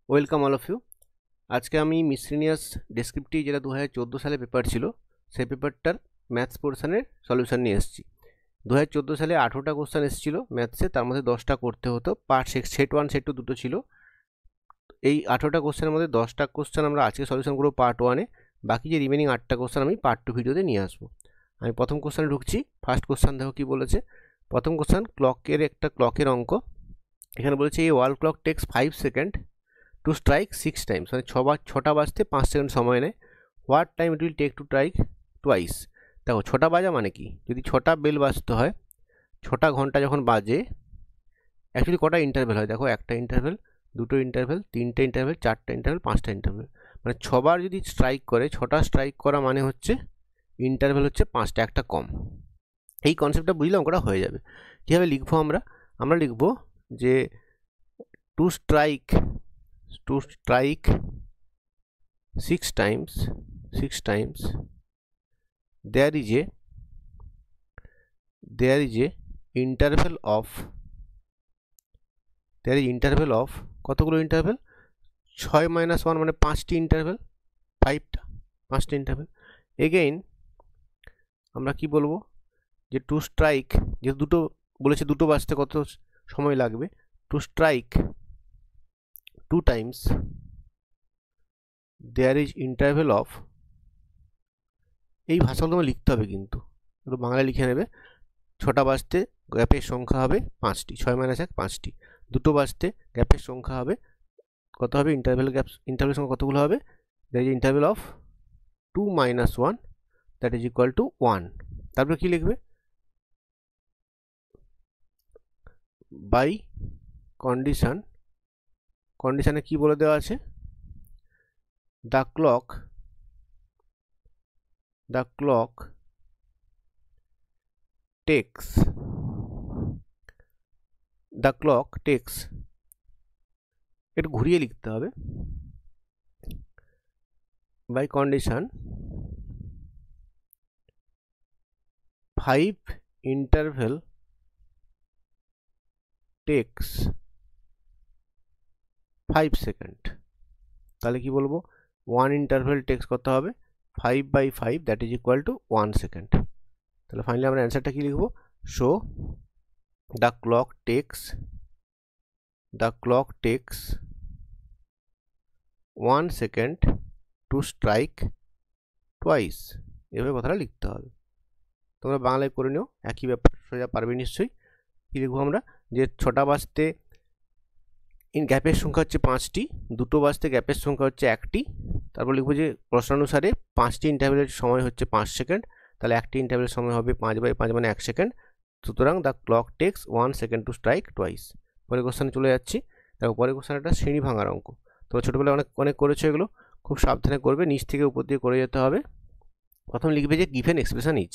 Welcome all of you. আজকে আমি miscellaneous descriptive যেটা 2014 সালে পেপার ছিল সেই পেপারটার ম্যাথস পোর্শনের সলিউশন নিয়ে এসেছি। 2014 সালে 18টা কোশ্চেন এসেছিল ম্যাথসে, তার মধ্যে 10টা করতে হতো। পার্ট সেট 1 সেট 2 দুটো ছিল। এই 18টা কোশ্চেনের মধ্যে 10টা কোশ্চেন আমরা আজকে সলিউশন করবো পার্ট 1-এ, বাকি যে রিমেনিং 8টা কোশ্চেন আমি পার্ট 2 ভিডিওতে নিয়ে আসবো। আমি প্রথম কোশ্চেনে ঢুকছি। ফার্স্ট কোশ্চেন দেখো কি বলেছে। প্রথম কোশ্চেন ক্লকের অঙ্ক। এখানে বলেছে এই wall clock takes 5 second to strike 6 times, মানে ছটা বাজতে 5 সেকেন্ড সময় নেয়। What time it will take to strike twice. দেখো ছটা বাজা মানে কি, যদি ছটা বেল বাজতে হয়, ছটা ঘন্টা যখন বাজে, অ্যাকচুয়ালি কটা ইন্টারভেল হয় দেখো, একটা ইন্টারভেল, দুটো ইন্টারভেল, তিনটে ইন্টারভেল, চারটা ইন্টারভেল, পাঁচটা ইন্টারভেল, মানে ছবার যদি স্ট্রাইক করে, ছটা স্ট্রাইক করা মানে হচ্ছে ইন্টারভেল হচ্ছে পাঁচটা, একটা কম। এই কনসেপ্টটা বুঝলে অঙ্কটা হয়ে যাবে। কীভাবে লিখবো আমরা লিখবো যে two strike 6 times there is a interval of কতগুলো ইন্টারভেল, 6 - 1 মানে 5টি ইন্টারভেল, 5টা ইন্টারভেল। এগেইন আমরা কি বলবো যে টু স্ট্রাইক, যেহেতু দুটো বলেছে, দুটো বাজতে কত সময় লাগবে, two strike 2 times there is interval of, এই ভাষাগুলো তোমার লিখতে হবে কিন্তু, একটু বাংলা লিখে নেবে। ছটা বাজতে গ্যাপের সংখ্যা হবে 5টি, 6 - 1 5টি। দুটো বাজতে গ্যাপের সংখ্যা হবে কত হবে, ইন্টারভেল সংখ্যা কতগুলো হবে, that is interval of 2 - 1 that is equal to 1। তারপরে কি লিখবে, বাই কন্ডিশনে কি বলে দেওয়া আছে, দ্য ক্লক takes একটু ঘুরিয়ে লিখতে হবে, by condition 5 interval takes 5 second. তাহলে কি বলবো, 1 interval takes কত হবে, 5/5 that is equal to 1 second. তাহলে ফাইনালি আমরা অ্যান্সারটা কি লিখবো, so the clock takes 1 second to strike twice. এভাবে কথাটা লিখতে হবে। তোমরা বাংলায় করে নিও, একই ব্যাপার, সোজা পারবে নিশ্চয়ই। কী লিখবো আমরা, যে ছটা বাজতে গ্যাপের সংখ্যা হচ্ছে 5টি, দুটো বাজতে গ্যাপের সংখ্যা হচ্ছে 1টি। তারপর লিখবো যে প্রশ্নানুসারে 5টি ইন্টারভেলের সময় হচ্ছে 5 সেকেন্ড, তাহলে একটি ইন্টারভেলের সময় হবে 5/5 মানে 1 সেকেন্ড। সুতরাং the clock takes 1 second to strike twice. পরের কোশ্চেনে চলে যাচ্ছি। দেখো পরের কোশ্চেনটা শ্রেণী ভাঙার অঙ্ক। তো ছোটোবেলায় অনেক করেছো এগুলো, খুব সাবধানে করবে, নিচ থেকে উপর দিয়ে করে যেতে হবে। প্রথম লিখবে যে গিভেন এক্সপ্রেশন ইজ,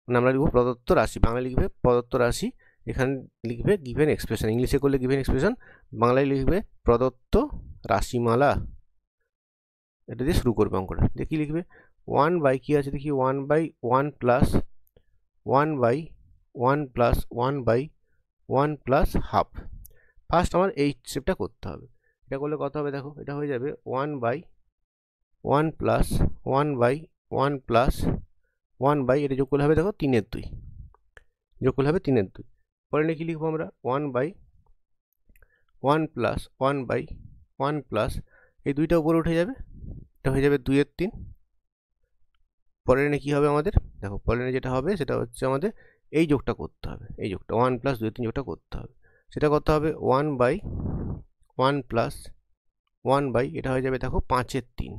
মানে আমরা লিখবো প্রদত্ত রাশি, বাংলা লিখবে প্রদত্ত রাশি, এখানে লিখবে গিভেন এক্সপ্রেশন, ইংলিশে করলে গিভেন এক্সপ্রেশন, বাংলায় লিখবে প্রদত্ত রাশিমালা। এটা দিয়ে শুরু করবে অঙ্কটা। দেখি লিখবে 1 বাই কি আছে দেখি, 1/1 প্লাস 1/1 প্লাস হাফ। ফার্স্ট আমার এই স্টেপটা করতে হবে। এটা করলে কত হবে দেখো, এটা হয়ে যাবে 1/1 প্লাস 1/1 প্লাস 1 এটা যোগ করলে হবে দেখো 3/2, যোগ করলে হবে 3/2। পরে কি লিখবো আমরা, 1/1 প্লাস 1/1 প্লাস এই দুইটা উপরে উঠে যাবে, এটা হয়ে যাবে 2/3। পরে কি হবে আমাদের, দেখো পরে যেটা হবে সেটা হচ্ছে আমাদের এই যোগটা করতে হবে, এই যোগটা 1 + 2/3 যোগটা করতে হবে। সেটা করতে হবে 1/1 প্লাস 1 এটা হয়ে যাবে দেখো 5/3।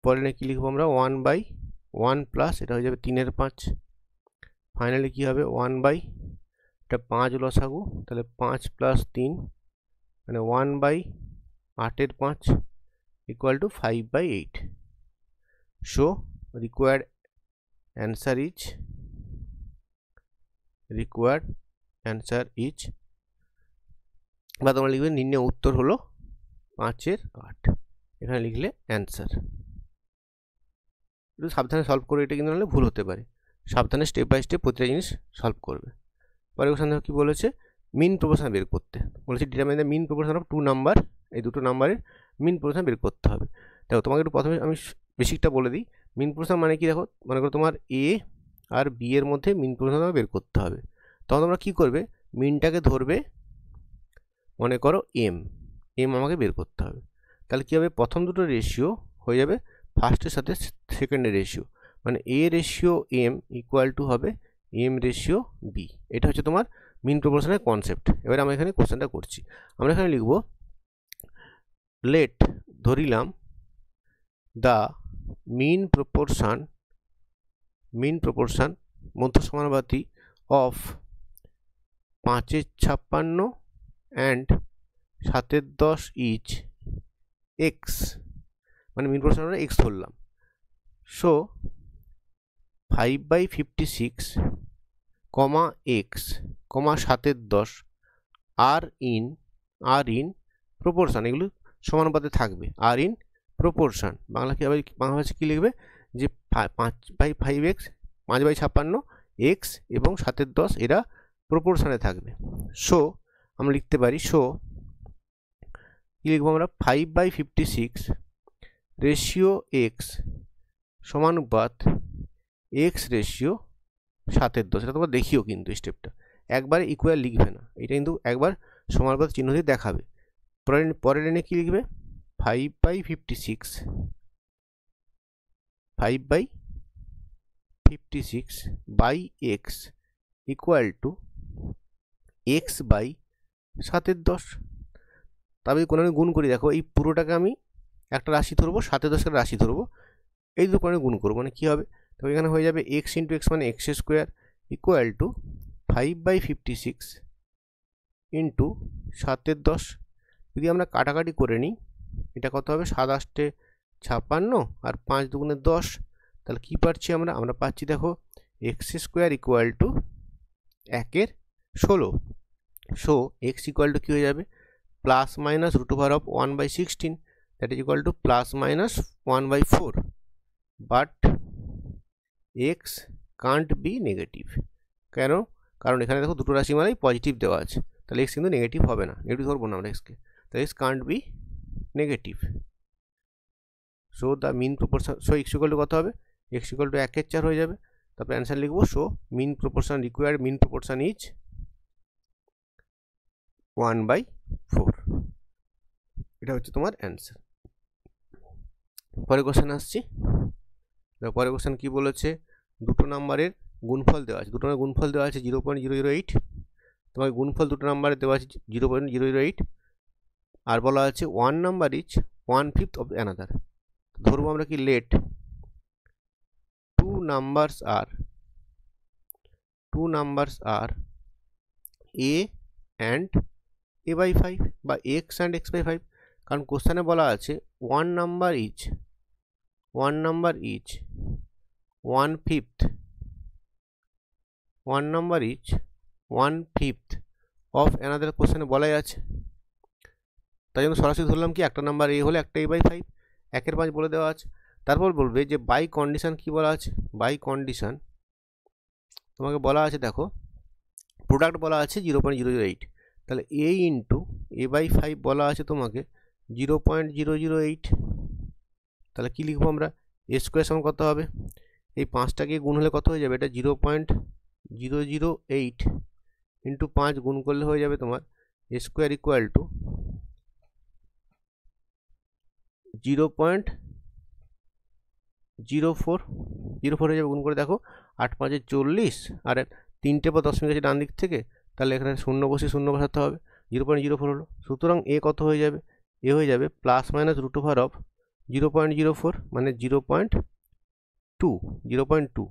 পরে কি লিখবো আমরা, 1/1 প্লাস এটা হয়ে যাবে 3/5। ফাইনালি কি হবে, এটা 5 লসাগু, তাহলে 5 + 3 মানে 1/8/5 equal to 5/8। Show required answer is, বা তোমরা লিখবে নির্ণয় উত্তর হলো 5/8। এখানে লিখলে অ্যান্সার। একটু সাবধানে সলভ করে, এটা কিন্তু নাহলে ভুল হতে পারে। সাবধানে স্টেপ বাই স্টেপ প্রতিটা জিনিস সলভ করবে। পরের কোশ্চেন দেখো কি বলেছে, মিন প্রপোর্শন বের করতে বলেছে, determine the mean proportion of 2 number এই দুটো নাম্বারের মিন প্রপোর্শন বের করতে হবে। দেখো তোমাকে একটু প্রথমে আমি বেসিকটা বলে দিই। মিন প্রপোর্শন মানে কি, দেখো মনে করো তোমার এ আর বি এর মধ্যে মিন প্রপোর্শন তোমাকে বের করতে হবে। তখন তোমরা কী করবে, মিনটাকে ধরবে মনে করো এম আমাকে বের করতে হবে। তাহলে কী হবে, প্রথম দুটো রেশিও হয়ে যাবে ফার্স্টের সাথে সেকেন্ডের রেশিও, মানে এ রেশিও এম ইকুয়াল টু হবে এম রেশিও বি। এটা হচ্ছে তোমার মিন প্রপোর্শনের কনসেপ্ট। এবারে আমরা এখানে কোশ্চেনটা করছি। আমরা এখানে লিখব লেট, ধরিলাম দ্য মিন প্রপোর্শন মধ্য সমানুপাতি অফ 5/56 অ্যান্ড 7/10 ইচ এক্স, মানে মিন প্রপোর্শন আমরা এক্স ধরলাম। So 5/56 x 7/10 are in proportion, এগুলো সমানুপাতে থাকবে। আর ইন প্রপোর্শন বাংলা ভাষা কী লিখবে, যে 5/5x 5/56 এক্স এবং 7/10 এরা প্রপোর্শনে থাকবে। সো আমরা লিখতে পারি, সো কী লিখবো আমরা, 5/56 রেশিও এক্স সমানুপাত এক্স রেশিও 7/10। এটা তোমরা দেখিও কিন্তু স্টেপটা, একবারে ইকুয়াল লিখবে না, এটা কিন্তু একবার সমানুপাত চিহ্ন দিয়ে দেখাবে। পরের লাইনে কী লিখবে, 5/56 by x equal to x by 7/10। তবে কোনো আমি গুণ করি, দেখো এই পুরোটাকে আমি একটা রাশি ধরবো, 7/10 রাশি ধরবো, এই দুটো করে গুণ করবো, মানে কী হবে, তো এখানে হয়ে যাবে এক্স ইন্টু এক্স মানে x square equal two 5/56 into 7/10। যদি আমরা কাটাকাটি করে নিই, এটা কত হবে, 7/8 56 আর 5 দুগুণে 10, তাহলে কী পাচ্ছি আমরা পাচ্ছি দেখো x square equal to 1/16। So x equal to কী হয়ে যাবে, plus minus √1/16, that is equal to plus minus 1/4, but x can't be negative. কেন, কারণ এখানে দেখো দুটো রাশি মানেই পজিটিভ দেওয়া আছে, তাহলে এক্স কিন্তু নেগেটিভ হবে না, নেগেটিভ ধরবো না আমরা এক্সকে, তাহলে x can't be negative. So the mean proportion, so x equal to কত হবে, এক্স ইকুয়াল টু 1/4 হয়ে যাবে। তারপরে অ্যান্সার লিখবো, so mean proportion required mean proportion is 1/4। এটা হচ্ছে তোমার অ্যান্সার। পরের কোশ্চেন আসছি। পরের কোশ্চেন কী বলেছে, দুটো নাম্বারের গুণফল দেওয়া আছে, দুটো নাম্বার গুণফল দেওয়া আছে 0.008, তোমাকে গুণফল দুটো নাম্বারে দেওয়া আছে 0.008, আর বলা আছে one number is 1/5 of another. ধরবো আমরা কি, let two numbers are a and a/5 বা x অ্যান্ড x/5, কারণ কোশ্চেনে বলা আছে one number is 1/5 of another, কোশ্চেনে বলাই আছে। তাই জন্য সরাসরি ধরলাম কি, একটা নাম্বার এ হলে একটা a/5, 1/5 বলে দেওয়া আছে। তারপর বলবে যে বাই কন্ডিশন কি বলা আছে, বাই কন্ডিশন তোমাকে বলা আছে, দেখো প্রোডাক্ট বলা আছে 0.008, তাহলে a ইন্টু a/5 বলা আছে তোমাকে 0.008, তাহলে কি লিখবো আমরা, এ স্কোয়ার সমান কত হবে, এই 5টাকে গুণ হলে কত হয়ে যাবে, এটা 0.008 ইন্টু 5 গুণ করলে হয়ে যাবে তোমার এ স্কোয়ার ইকুয়াল টু 0.04 হয়ে যাবে। গুণ করে দেখো 8×5 = 40, আর 3টে বা 10 আছে ডান দিক থেকে, তাহলে এখানে শূন্য বসে শূন্য বসাতে হবে, 0.04 হলো। সুতরাং এ কত হয়ে যাবে, এ হয়ে যাবে প্লাস মাইনাস √0.04 মানে 0.2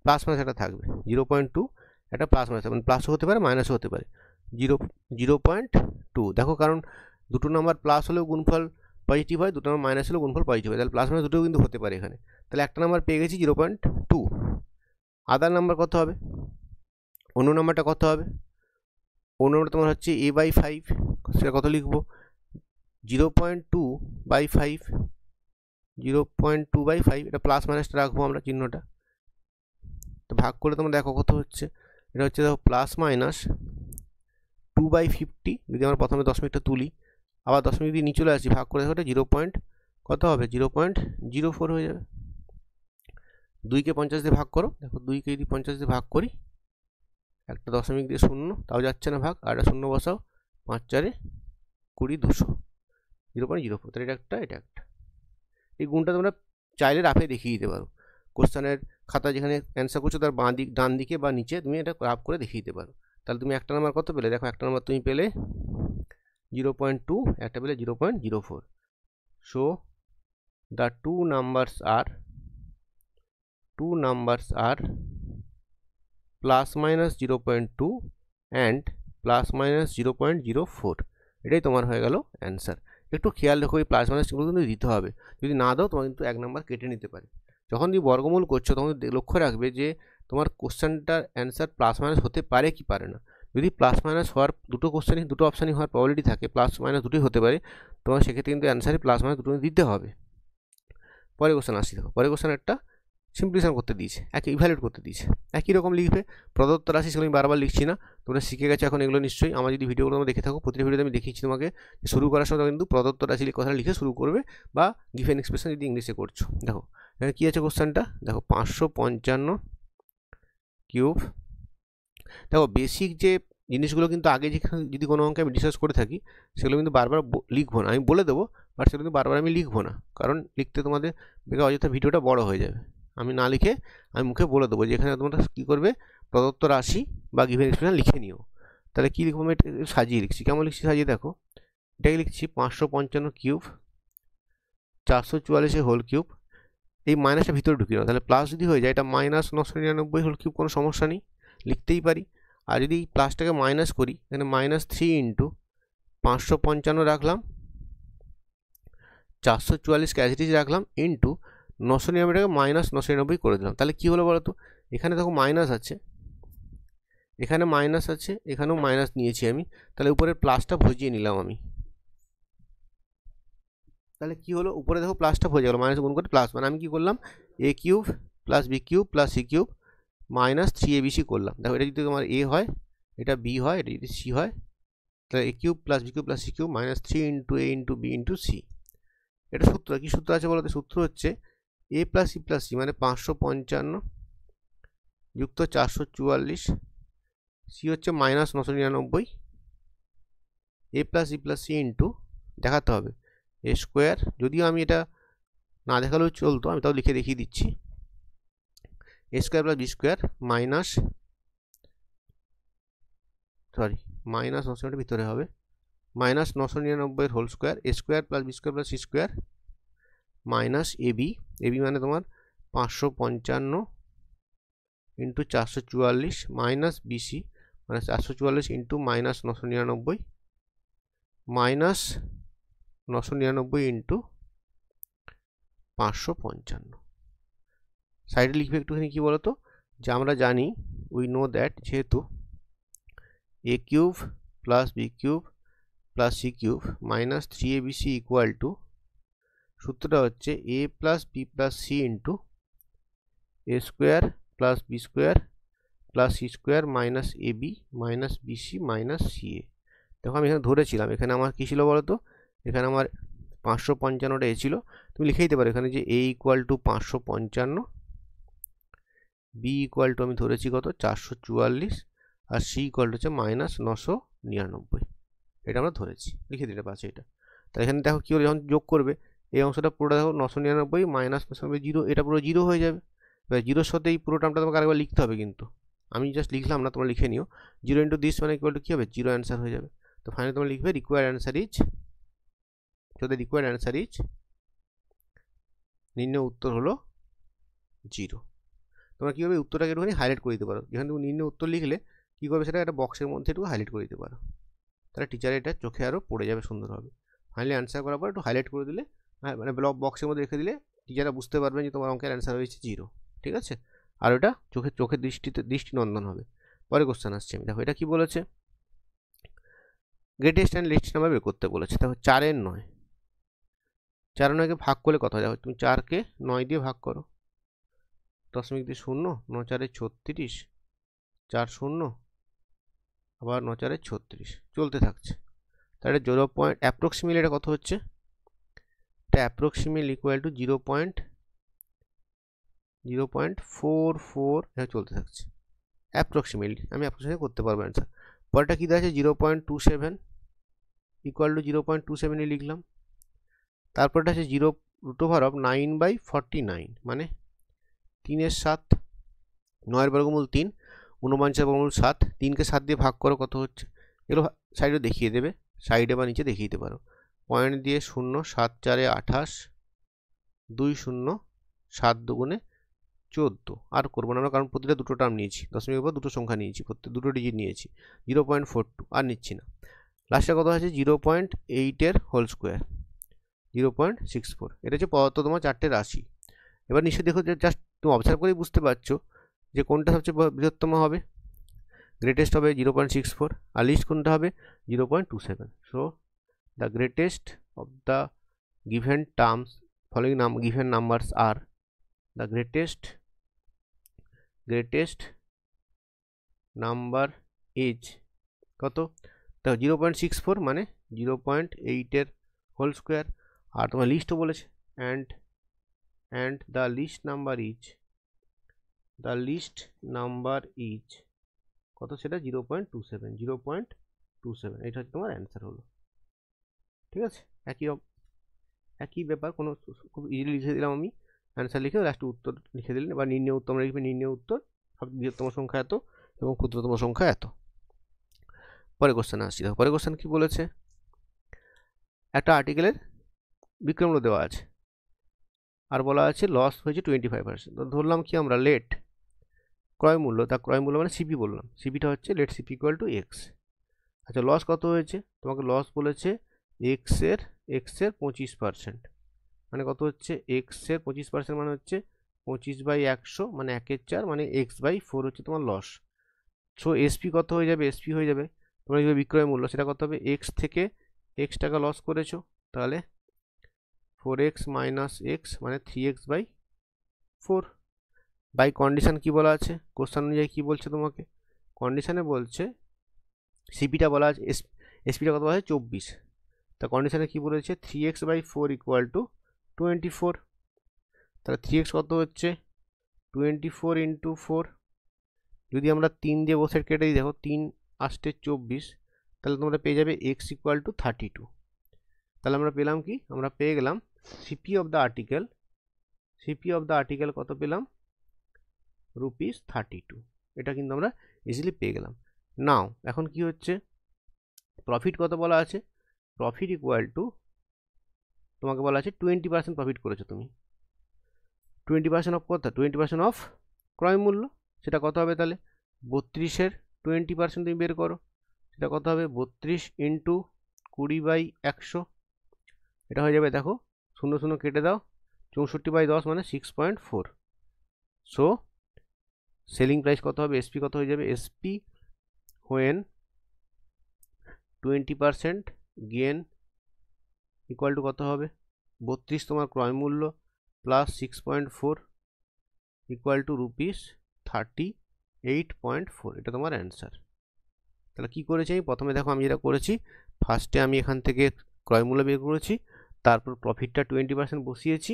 প্লাস মাইনাস একটা থাকবে, 0.2 একটা প্লাস মাইনাস, মানে প্লাসও হতে পারে মাইনাসও হতে পারে, 0.2। দেখো কারণ দুটো নাম্বার প্লাস হলেও গুণফল পজিটিভ হয়, দুটো নাম্বার মাইনাস হলেও গুণফল পজিটিভ হয়, তাহলে প্লাস মাইনাস দুটোও কিন্তু হতে পারে এখানে। তাহলে একটা নাম্বার পেয়ে গেছি 0.2। আদার নাম্বার কত হবে, অন্য নাম্বারটা কত হবে, অন্য নাম্বারটা তোমার হচ্ছে a/5, সেটা কত লিখবো, 0.2/5, 0.2/5, এটা প্লাস মাইনাসটা রাখবো আমরা চিহ্নটা, তো ভাগ করে তোমরা দেখো কত হচ্ছে, এটা হচ্ছে দেখো প্লাস মাইনাস 2/50, যদি আমরা প্রথমে দশমিকটা তুলি, আবার দশমিক দিয়ে নিচে চলে আসি, ভাগ করে দেখো এটা 0 পয়েন্ট কত হবে, 0.04 হয়ে যাবে। 2কে 50 দিয়ে ভাগ করো, দেখো 2কে যদি 50 দিয়ে ভাগ করি, একটা দশমিক দিয়ে 0, তাও যাচ্ছে না ভাগ, আর একটা 0 বসাও, 5 4 20 200, 0.04, তাহলে এটা একটা। এই গুণটা তোমরা চাইলে রাফে দেখিয়ে দিতে পারো, কোশ্চেনের খাতা যেখানে অ্যান্সার করছো তার বাঁ দিক, ডান দিকে বা নিচে তুমি এটা রাফ করে দেখিয়ে দিতে পারো। তাহলে তুমি একটা নাম্বার কত পেলে, দেখো একটা নাম্বার তুমি পেলে 0.2, একটা পেলে 0.04। So the two numbers are plus minus 0.2 and plus minus 0.04, এটাই তোমার হয়ে গেল অ্যান্সার। একটু খেয়াল রেখো, এই প্লাস মাইনাসগুলো কিন্তু দিতে হবে, যদি না দাও তোমার কিন্তু 1 নাম্বার কেটে নিতে পারে। যখন তুমি বর্গমূল করছো তখন লক্ষ্য রাখবে যে তোমার কোশ্চেনটার অ্যান্সার প্লাস মাইনাস হতে পারে কি পারে না। যদি প্লাস মাইনাস হওয়ার দুটো অপশানই হওয়ার প্রবাবিলিটি থাকে, প্লাস মাইনাস দুটোই হতে পারে, তোমার সেক্ষেত্রে কিন্তু অ্যান্সারে প্লাস মাইনাস দুটো দিতে হবে। পরের কোশ্চেন আসি, দেখো পরের কোশ্চেন একটা সিম্পলিফিকেশন করতে দিয়েছে, ইভ্যালুয়েট করতে দিয়েছে, একই রকম লিখবে, প্রদত্ত রাশি, সেগুলো আমি বারবার লিখছি না, তোমরা শিখে গেছো এখন এগুলো নিশ্চয়ই। আমার যদি ভিডিওগুলো তোমরা দেখে থাকো, প্রতিটা ভিডিওতে আমি দেখিয়েছি তোমাকে শুরু করার সময় কিন্তু প্রদত্ত রাশি কথা লিখে শুরু করবে, বা গিভেন এক্সপ্রেশন যদি ইংলিশে করছো। দেখো এখানে কী আছে কোশ্চেনটা, দেখো 555 কিউব। দেখো বেসিক যে জিনিসগুলো কিন্তু আগে যেখানে যদি কোনো অঙ্কে আমি ডিসকাস করে থাকি সেগুলো কিন্তু বারবার লিখবো না, আমি বলে দেবো, বাট সেগুলো কিন্তু বারবার আমি লিখবো না, কারণ লিখতে তোমাদের বেকার অযথা ভিডিওটা বড় হয়ে যাবে। আমি না লিখে আমি মুখে বলে দেবো যে এখানে তোমরা কী করবে, প্রদত্ত রাশি বা গিভেন এক্সপ্রেশন লিখে নিও। তাহলে কী লিখবো, আমি সাজিয়ে লিখছি, কেমন লিখছি সাজিয়ে দেখো, এটাকে লিখছি 555 কিউব 444 হোল কিউব, এই মাইনাসটা ভিতরে ঢুকিয়ে নাও, তাহলে প্লাস যদি হয়ে যায় এটা মাইনাস 999 হোল কিউব, কোনো সমস্যা নেই, লিখতেই পারি। আর যদি প্লাসটাকে মাইনাস করি, এখানে -3 ইন্টু 555 রাখলাম, 444 অ্যাজ রাখলাম, ইন্টু 999টাকে -999 করে দিলাম, তাহলে কী হলো বলো তো, এখানে দেখো মাইনাস আছে, এখানে মাইনাস আছে, এখানেও মাইনাস নিয়েছি আমি, তাহলে উপরের প্লাসটা ভজিয়ে নিলাম আমি, তাহলে কী হলো, উপরে দেখো প্লাসটা ভজে গেলো, মাইনাস গুণ করে প্লাস, মানে আমি কী করলাম, a cube plus b cube plus c cube minus 3abc করলাম। দেখো এটা যদি তোমার a হয়, এটা b হয়, এটা যদি c হয়, তাহলে a cube plus b cube plus c cube minus 3 into a into b into c। এটা সূত্র, কী সূত্র আছে বলতে, সূত্র হচ্ছে a plus e plus c মানে 555 যুক্ত 444, c হচ্ছে minus 999, a plus e plus c into দেখাতে হবে a স্কোয়ার, যদিও আমি এটা না দেখালেও চলতো, আমি তাও লিখে দেখিয়ে দিচ্ছি, a square plus b square minus 999 ভিতরে হবে, minus 999 whole square, a square plus b square plus c square minus ab মানে তোমার 555 ইন্টু 444 মাইনাস bc মানে 444 ইন্টু মাইনাস 999 মাইনাস 999 ইন্টু 555। সাইডে লিখবে একটুখানি কী বলতো, যে আমরা জানি উই নো দ্যাট, যেহেতু a cube plus b cube plus c cube minus 3abc equal to, সূত্রটা হচ্ছে a plus b plus c into a square plus b square plus c square minus ab minus bc minus ca। দেখো আমি এখানে ধরেছিলাম, এখানে আমার কী ছিল বলো তো, এখানে আমার 555টা এ ছিল, তুমি লিখে দিতে পারো এখানে যে a equal to 555, b equal to আমি ধরেছি কত 444, আর c ইকুয়াল টু হচ্ছে মাইনাস 999, এটা আমরা ধরেছি, লিখে দিতে পারছি এটা। তাই এখানে দেখো কী হলো, যখন যোগ করবে এই অংশটা পুরোটা দেখো 999 মাইনাস 0, এটা পুরো 0 হয়ে যাবে। এবার 0-র সাথে এই পুরো টার্মটা তোমাকে আরেকবার লিখতে হবে, কিন্তু আমি জাস্ট লিখলাম না, তোমরা লিখে নিও, 0 ইন্টু দিস মানে ইকুয়াল টু কী হবে, 0 অ্যান্সার হয়ে যাবে। তো ফাইনালি তোমরা লিখবে রিকোয়ার্ড অ্যান্সার ইজ, নির্ণয় উত্তর হলো 0। তোমরা কী হবে, উত্তরটাকে একটুখানি হাইলাইট করে দিতে পারো, যেখানে তুমি নির্ণয় উত্তর লিখলে কী করবে, সেটা একটা বক্সের মধ্যে একটু হাইলাইট করে দিতে পারো, তাহলে টিচার এটা চোখে আরও পড়ে যাবে সুন্দরভাবে। ফাইনালি অ্যান্সার করার পর একটু হাইলাইট করে দিলে, মানে বক্সের মধ্যে রেখে দিলে টিচাররা বুঝতে পারবেন যে তোমার অঙ্কের অ্যান্সার হয়েছে 0, ঠিক আছে, আর ওটা চোখের দৃষ্টিনন্দন হবে। পরে কোশ্চেন আসছে, আমি দেখো এটা কি বলেছে, গ্রেটেস্ট অ্যান্ড লিস্ট নাম্বার বের করতে বলেছে। দেখো 4-এর 9, 4 9কে ভাগ করলে কত হয়, দেখো তুমি 4কে 9 দিয়ে ভাগ করো, দশমিক দিয়ে 0, 9 4 36, 4 0, আবার 9 4 36 চলতে থাকছে, তাহলে 0 পয়েন্ট অ্যাপ্রক্সিমেটলি এটা কত হচ্ছে, এটা অ্যাপ্রক্সিমেটলি ইকুয়াল টু 0.44 এটা চলতে থাকছে অ্যাপ্রক্সিমেটলি, আমি অ্যাপ্রক্সিমেটলি করতে পারবো অ্যান্সার। পরেরটা কী দেওয়া আছে 0.27 ইকুয়াল টু 0.27 লিখলাম। তারপরটা আছে 0√9/49 মানে 3 এর 7, 9 বর্গমূল 3, 49 বর্গমূল 7, 3কে 7 দিয়ে ভাগ করো কত হচ্ছে, এগুলো সাইডে দেখিয়ে দেবে, সাইডে বা নিচে দেখিয়ে দিতে পারো। পয়েন্ট দিয়ে 0, 7 4 28, 2 0, 7 2 14, আর করবো না আমরা কারণ প্রতিটা দুটো টার্ম নিয়েছি, দশমিকের উপর দুটো সংখ্যা নিয়েছি, প্রত্যেক দুটো ডিজিট নিয়েছি। 0.42 আর নিচ্ছি না। লাস্টে কত আছে 0.8 এর হোল স্কোয়ার 0.64, এটা হচ্ছে পদার্থ তোমার 4টে রাশি। এবার নিশ্চয়ই দেখো যে জাস্ট তুমি অবজার্ভ করেই বুঝতে পারছো যে কোনটা সবচেয়ে বৃহত্তম হবে, গ্রেটেস্ট হবে 0.64, আর লিস্ট কোনটা হবে 0.27। So the greatest of the given terms following given numbers are the greatest number is কত, তো 0.64 মানে 0.8 এর হোল স্কোয়ার, আর তোমার লিস্টও বলেছে and the list number is কত, সেটা 0.27, এটা হচ্ছে তোমার অ্যান্সার হলো। ঠিক আছে, একই ব্যাপার, কোনো খুব ইজিলি লিখে দিলাম আমি, অ্যান্সার লিখে লাস্টে উত্তর লিখে দিলেন। বা নির্ণয় উত্তর আমরা লিখবে, নির্ণয় উত্তর সব বৃহত্তম সংখ্যা এত এবং ক্ষুদ্রতম সংখ্যা এত। পরে কোশ্চেন আসছি, দেখো পরে কোশ্চেন কি বলেছে, একটা আর্টিকেলের বিক্রয়মূল্য দেওয়া আছে আর বলা আছে লস হয়েছে 25%। তো ধরলাম কি আমরা লেট ক্রয় মূল্য, তার ক্রয় মূল্য মানে সিপি বললাম, সিপিটা হচ্ছে let CP equal to x. আচ্ছা লস কত হয়েছে, তোমাকে লস বলেছে এক্সের 25%, মানে কত হচ্ছে এক্সের 25% মানে হচ্ছে 25/100 মানে 1/4 মানে x/4 হচ্ছে তোমার লস। সো এসপি কত হয়ে যাবে, এসপি হয়ে যাবে তোমার যে বিক্রয় মূল্য সেটা কত হবে, এক্স থেকে এক্স টাকা লস করেছো, তাহলে 4x - x মানে 3x/4। বাই কন্ডিশন কি বলা আছে, কোশ্চেন অনুযায়ী কি বলছে তোমাকে, কন্ডিশনে বলছে সিপিটা বলা আছে, এসপিটা কত বলা আছে 24, তা কন্ডিশনে কি বলেছে 3x/4 ইকুয়াল টু 24, তাহলে 3x কত হচ্ছে 24 × 4, যদি আমরা 3 দিয়ে বসে কেটে দিই, দেখো 3 আসতে 24, তাহলে তোমরা পেয়ে যাবে x ইকুয়াল টু 32। তাহলে আমরা পেলাম কি, আমরা পেয়ে গেলাম সিপি অফ দ্য আর্টিকেল কত পেলাম ₹32, এটা কিন্তু আমরা ইজিলি পেয়ে গেলাম। নাও এখন কি হচ্ছে, প্রফিট কত বলা আছে, প্রফিট ইকুয়াল টু তোমাকে বলা আছে 20% প্রফিট করেছো তুমি, 20% অফ কত, 20% অফ ক্রয় মূল্য, সেটা কত হবে, তাহলে 32-এর 20% তুমি বের করো, সেটা কত হবে 32 × 20/100, এটা হয়ে যাবে, দেখো 0 0 কেটে দাও, 64/10 মানে 6.4। সো সেলিং প্রাইস কত হবে, এসপি কত হয়ে যাবে, SP when 20% gain equal to কত হবে 32 তোমার ক্রয় মূল্য প্লাস 6.4 ইকুয়াল টু ₹38.4, এটা তোমার অ্যান্সার। তাহলে কি করেছি আমি, প্রথমে দেখো আমি যেটা করেছি, ফার্স্টে আমি এখান থেকে ক্রয় মূল্য বের করেছি, তারপর প্রফিটটা 20% বসিয়েছি,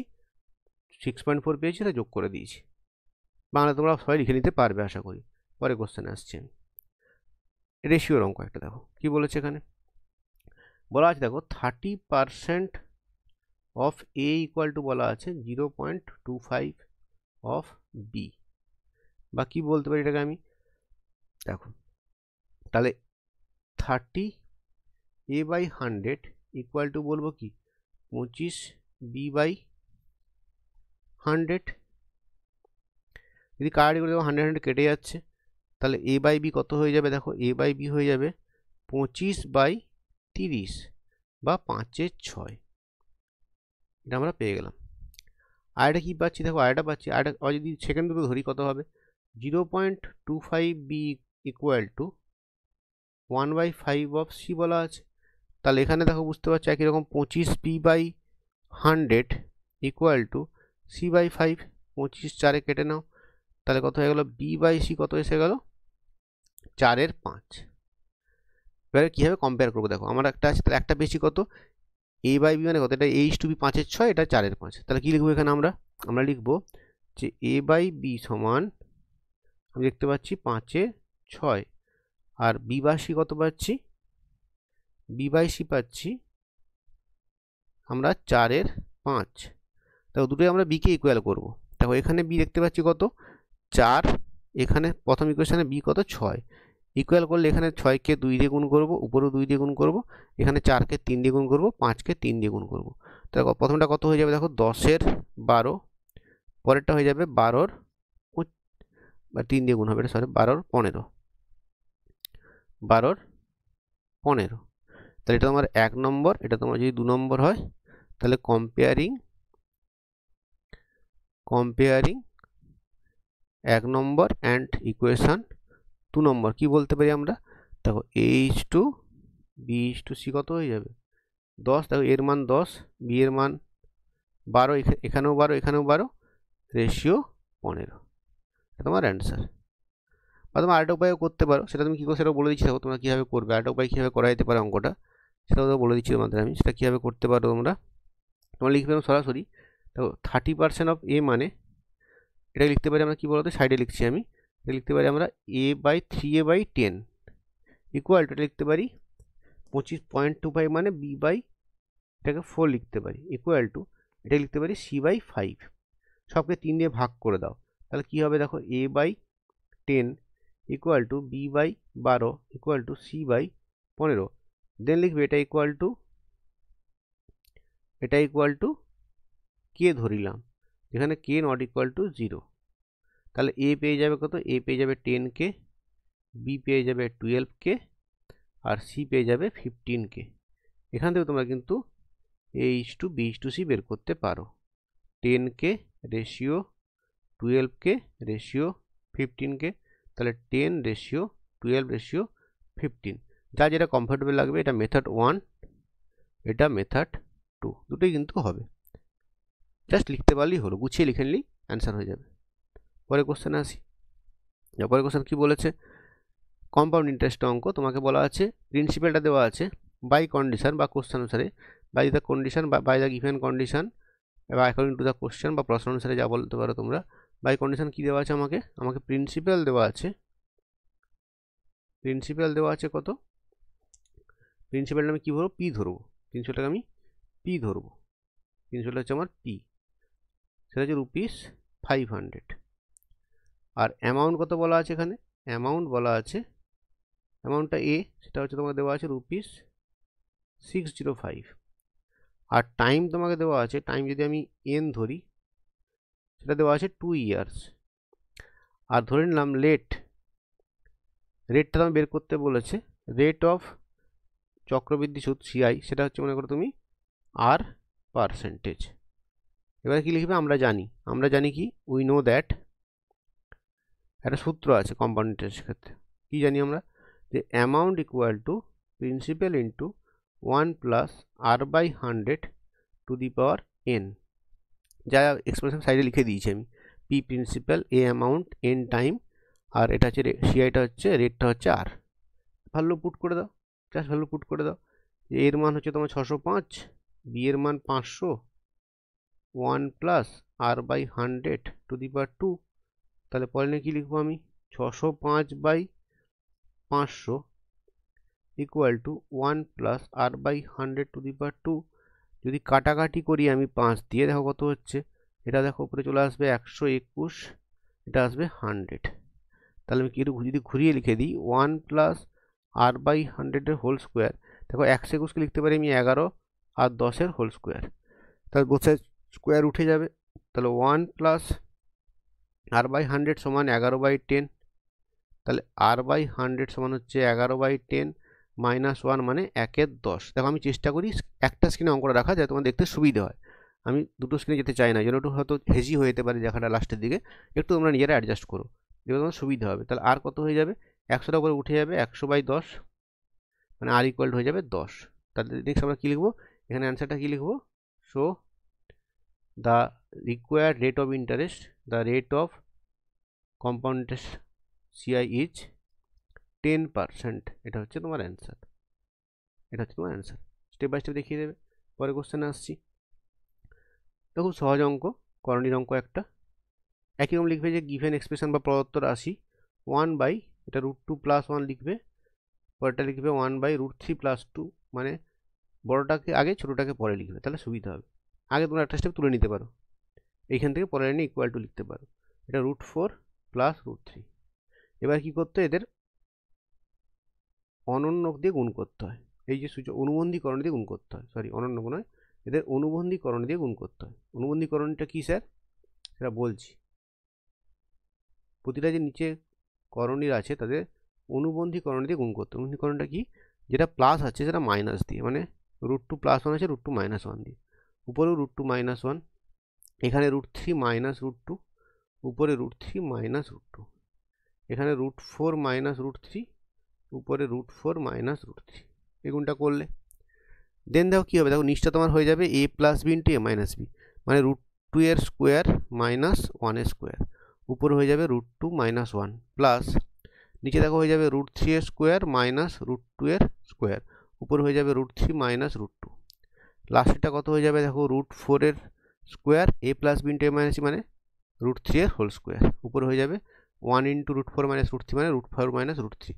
6.4 পেয়েছি, এটা যোগ করে দিয়েছি। বাংলা তোমরা সবাই লিখে নিতে পারবে আশা করি। পরে কোশ্চেন আসছে রেশিওর অঙ্ক একটা, দেখো কি বলেছে এখানে, বলা আছে দেখো 30% অফ এ ইকুয়াল টু বলা আছে 0.25 অফ বি, বা কি বলতে পারি এটাকে আমি, দেখো তাহলে 30A/100 ইকুয়াল টু বলবো কি 25B/100, যদি কাটাকাটি করে দেখো 100 কেটে যাচ্ছে, তাহলে A/B কত হয়ে যাবে, দেখো A/B হয়ে যাবে 25/30 বা 5/6, এটা আমরা পেয়ে গেলাম। আর এটা কি পাচ্ছি, দেখো আয়টা পাচ্ছি, আয়টা যদি সেকেন্ড দুটো ধরি কত হবে 0.25B equal to 1/5 of C বলা আছে, তাহলে এখানে দেখো বুঝতে পারছো একই রকম 25B/100 ইকুয়াল টু C/5, 25 4 কেটে নাও, তাহলে কত হয়ে গেল B/C কত এসে গেল 4/5। এবারে কীভাবে কম্পেয়ার করবো দেখো, আমার একটা আছে, তাহলে একটা বেশি কত, a বাই বি মানে কত, এটা a/b 5-এর 6, এটা 4-এর 5। তাহলে কী লিখবো এখানে আমরা লিখবো যে a বাই বি সমান, আমি দেখতে পাচ্ছি 5-এর 6, আর b বাই c কত পাচ্ছি, b বাই c পাচ্ছি আমরা 4-এর 5। দেখো দুটোই আমরা b কে ইকুয়াল করবো। দেখো এখানে b দেখতে পাচ্ছি কত 4, এখানে প্রথম ইকুয়েশনে b কত 6, ইকুয়াল করলে এখানে 6-কে 2 দিয়ে গুণ করবো, উপরেও 2 দিয়ে গুণ করবো, এখানে 4-কে 3 দিয়ে গুণ করবো, 5-কে 3 দিয়ে গুণ করবো। দেখো প্রথমটা কত হয়ে যাবে, দেখো 10-এর 12, পরেরটা হয়ে যাবে 12-র 3 দিয়ে গুণ হবে, সরি 12-র 15, 12-র 15। তাহলে এটা তোমার 1 নম্বর, এটা তোমার যদি 2 নম্বর হয়, তাহলে কম্পেয়ারিং 1 নম্বর অ্যান্ড ইকুয়েশন 2 নম্বর কি বলতে পারি আমরা, দেখো a/b/c কত হয়ে যাবে 10, দেখো এর মান 10, b এর মান 12, এখানেও 12, এখানেও 12, রেশিও 15, এটা তোমার অ্যান্সার। বা তোমরা আরেকটা উপায়ও করতে পারো, সেটা তুমি কী করো সেটাও বলে দিচ্ছি, দেখো তোমরা কীভাবে করবে, আরেকটা উপায় কীভাবে করা যেতে পারে অঙ্কটা, সেটাও তো বলে দিচ্ছি তোমাদের আমি, সেটা কীভাবে করতে পারো তোমরা লিখবে সরাসরি। দেখো 30% অফ a মানে, এটা লিখতে পারি আমরা, কী বলতো সাইডে লিখছি আমি, এটা লিখতে পারি আমরা a/3a/10 ইকুয়াল টু, এটা লিখতে পারি 25.25 মানে b/, এটাকে 4 লিখতে পারি, ইকুয়াল টু এটা লিখতে পারি c/5, সবকে 3 দিয়ে ভাগ করে দাও, তাহলে কী হবে দেখো a/10 equal to b/12 equal to c/15, দেন লিখবে এটা ইকুয়াল টু কে ধরিলাম, যেখানে কে নট ইকুয়াল টু 0, তাহলে a পেয়ে যাবে কত, a পেয়ে যাবে 10K, b পেয়ে যাবে 12K, আর c পেয়ে যাবে 15K। এখান থেকে তোমরা কিন্তু a/b/c বের করতে পারো, 10K ratio 12K ratio 15K, তাহলে 10:12:15, যা যেটা কমফোর্টেবল লাগবে। এটা মেথড 1, এটা মেথড 2, দুটোই কিন্তু হবে, জাস্ট লিখতে পারলেই হলো, গুছিয়ে লিখে নিলেই অ্যান্সার হয়ে যাবে। পরের কোশ্চেনে আসি। পরের কোশ্চেন কি বলেছে, কম্পাউন্ড ইন্টারেস্ট অঙ্ক, তোমাকে বলা আছে প্রিন্সিপালটা দেওয়া আছে বাই কন্ডিশন বা কোশ্চেন অনুসারে, বাই দ্য কন্ডিশন বা বাই দ্য গিভেন কন্ডিশন বা অ্যাকর্ডিং টু দ্য কোশ্চেন বা প্রশ্ন অনুসারে যা বলতে পারো তোমরা। বাই কন্ডিশন কি দেওয়া আছে, আমাকে প্রিন্সিপাল দেওয়া আছে, কত, প্রিন্সিপালটা আমি কী ধরবো, পি ধরবো, প্রিন্সিপালটাকে আমি পি ধরবো, প্রিন্সিপালটা হচ্ছে আমার পি, সেটা হচ্ছে ₹500। আর অ্যামাউন্ট কত বলা আছে এখানে, অ্যামাউন্ট বলা আছে, অ্যামাউন্টটা এ, সেটা হচ্ছে তোমাকে দেওয়া আছে ₹605। আর টাইম তোমাকে দেওয়া আছে, টাইম যদি আমি এন ধরি, সেটা দেওয়া আছে 2 ইয়ার্স। আর ধরে নিলাম রেটটা তুমি বের করতে বলেছে, রেট অফ চক্রবৃদ্ধি সুদ সিআই, সেটা হচ্ছে মনে করো তুমি আর পার্সেন্টেজ। এবারে কি লিখবে, আমরা জানি কি, উই নো দ্যাট, একটা সূত্র আছে কম্পাউন্ড ইন্টারেস্টের ক্ষেত্রে, কি জানি আমরা, যে amount equal to principal into 1 plus r/100 to the power n, যা এক্সপ্রেশন সাইডে লিখে দিয়েছি আমি, পি প্রিন্সিপাল, এ অ্যামাউন্ট, এন টাইম, আর এটা হচ্ছে সিআইটা হচ্ছে, রেটটা হচ্ছে আর। ভ্যালু পুট করে দাও, জাস্ট ভ্যালু পুট করে দাও, এর মান হচ্ছে তোমার 605, বি এর মান 500, 1 plus r/100 to the power 2, তাহলে পরে কি লিখবো আমি, 605/500 equal to 1 plus r/100 to the power 2। যদি কাটাকাটি করি আমি 5 দিয়ে, দেখো কত হচ্ছে, এটা দেখো উপরে চলে আসবে 121, এটা আসবে 100, তাহলে আমি যদি ঘুরিয়ে লিখে দিই 1 প্লাস r/100 এর হোল স্কোয়ার, দেখো 121কে লিখতে পারি আমি 11 আর 10-এর হোল স্কোয়ার, তাহলে বোথ সাইড স্কোয়ার উঠে যাবে, তাহলে 1 প্লাস r/100 সমান 11/10, তাহলে r/100 সমান হচ্ছে 11/10 মাইনাস 1 মানে 1/10। দেখো আমি চেষ্টা করি একটা স্ক্রিনে অঙ্কটা রাখা যায়, তোমার দেখতে সুবিধা হয়, আমি দুটো স্ক্রিনে যেতে চাই না, যেন একটু হয়তো হেজি হয়ে যেতে পারে দেখাটা লাস্টের দিকে, একটু তোমরা নিজেরা অ্যাডজাস্ট করো, যেগুলো তোমার সুবিধা হবে। তাহলে আর কত হয়ে যাবে, 100টা করে উঠে যাবে, 100/10 মানে আর ইকুয়াল হয়ে যাবে 10। তাহলে নেক্সট আমরা কী লিখবো, এখানে অ্যান্সারটা কী লিখবো, so the required rate of interest, the rate of compound interest CI is 10%, এটা হচ্ছে তোমার অ্যান্সার। এটা হচ্ছে তোমার অ্যান্সার। স্টেপ বাই স্টেপ দেখিয়ে দেবে। পরে কোশ্চেনে আসছি। তো খুব সহজ অঙ্ক, করণীর অঙ্ক একটা। একই রকম লিখবে যে গিভেন এক্সপ্রেশন বা প্রদত্ত রাশি 1 এটা √2 + 1 লিখবে, পরেরটা লিখবে 1/√3 + 2, মানে বড়টাকে আগে ছোটোটাকে পরে লিখবে, তাহলে সুবিধা হবে। আগে তোমরা একটা স্টেপ তুলে নিতে পারো, এইখান থেকে পরে এনে ইকুয়াল টু লিখতে পারো। এটা √4 + √3। এবার কি করতে হয়, এদের অনন্যক দিয়ে গুণ করতে হয়। এই যে অনুবন্ধীকরণ দিয়ে গুণ করতে হয়, সরি অনন্যক নয়, এদের অনুবন্ধীকরণ দিয়ে গুণ করতে হয়। অনুবন্ধীকরণটা কি স্যার, সেটা বলছি। প্রতিটা যে নিচে করণীর আছে তাদের অনুবন্ধীকরণ দিয়ে গুণ করতে। অনুবন্ধীকরণটা কি, যেটা প্লাস আছে সেটা মাইনাস দিয়ে, মানে √2 + 1 আছে √2 - 1 দিয়ে, উপরেও √2 - 1, এখানে √3 - √2, উপরে √3 - √2, এখানে √4 - √3, উপরে √4 - √3, এই গুণটা করলে দেন দেখো কী হবে, দেখো নিচটা তোমার হয়ে যাবে a + b × a - b, মানে √2 এর স্কোয়ার মাইনাস 1 এর স্কোয়ার, উপরে হয়ে যাবে √2 - 1 প্লাস নিচে দেখো হয়ে যাবে √3 এর স্কোয়ার মাইনাস √2 এর স্কোয়ার, উপরে হয়ে যাবে √3 - √2, লাস্টেরটা কত হয়ে যাবে দেখো √4 এর square a + b × a - b মানে √3 এর হোল স্কোয়ার, উপরে হয়ে যাবে 1 × √4 - √3 মানে √4 - √3।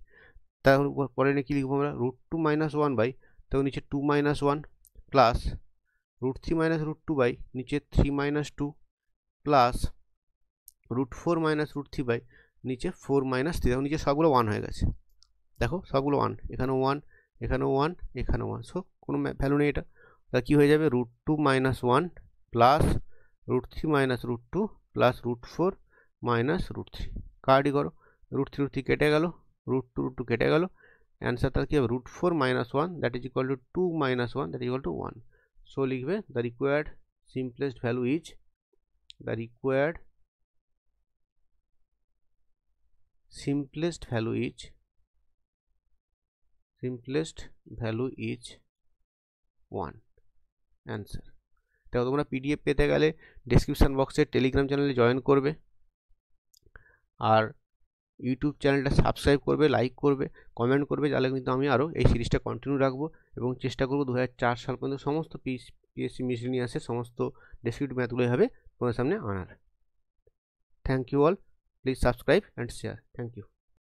তাহলে পরে কি লিখবো আমরা, √2 - 1 তো নিচে 2 - 1 প্লাস √3 - √2 নিচে 3 - 2 প্লাস √4 - √3 নিচে 4 - 3। দেখো নিচে সবগুলো 1 হয়ে গেছে, দেখো সবগুলো 1, এখানেও 1, এখানেও 1, এখানেও 1, সো কোনো ভ্যালু নেই এটা। তাহলে কী হয়ে যাবে, √2 - 1 প্লাস √3 - √2 প্লাস √4 - √3, কার্ডই করো, √3 √3 কেটে গেল, √2 √2 কেটে গেল, অ্যান্সার তার কী হবে, √4 - 1 that is equal to 2 - 1 that is equal to 1। So লিখবে the required simplest value is, the required simplest value is 1, answer. দেখো তোমরা পিডিএফ পেতে গেলে ডেসক্রিপশান বক্সে টেলিগ্রাম চ্যানেলে জয়েন করবে, আর ইউটিউব চ্যানেলটা সাবস্ক্রাইব করবে, লাইক করবে, কমেন্ট করবে, তাহলে কিন্তু আমি আরও এই সিরিজটা কন্টিনিউ রাখবো এবং চেষ্টা করবো 2004 সাল পর্যন্ত সমস্ত পিএসসি মিসলেনিয়াসের সমস্ত ডেসক্রিপটিভ ম্যাথগুলো হবে তোমাদের সামনে আনার। Thank you all, please subscribe and share, thank you.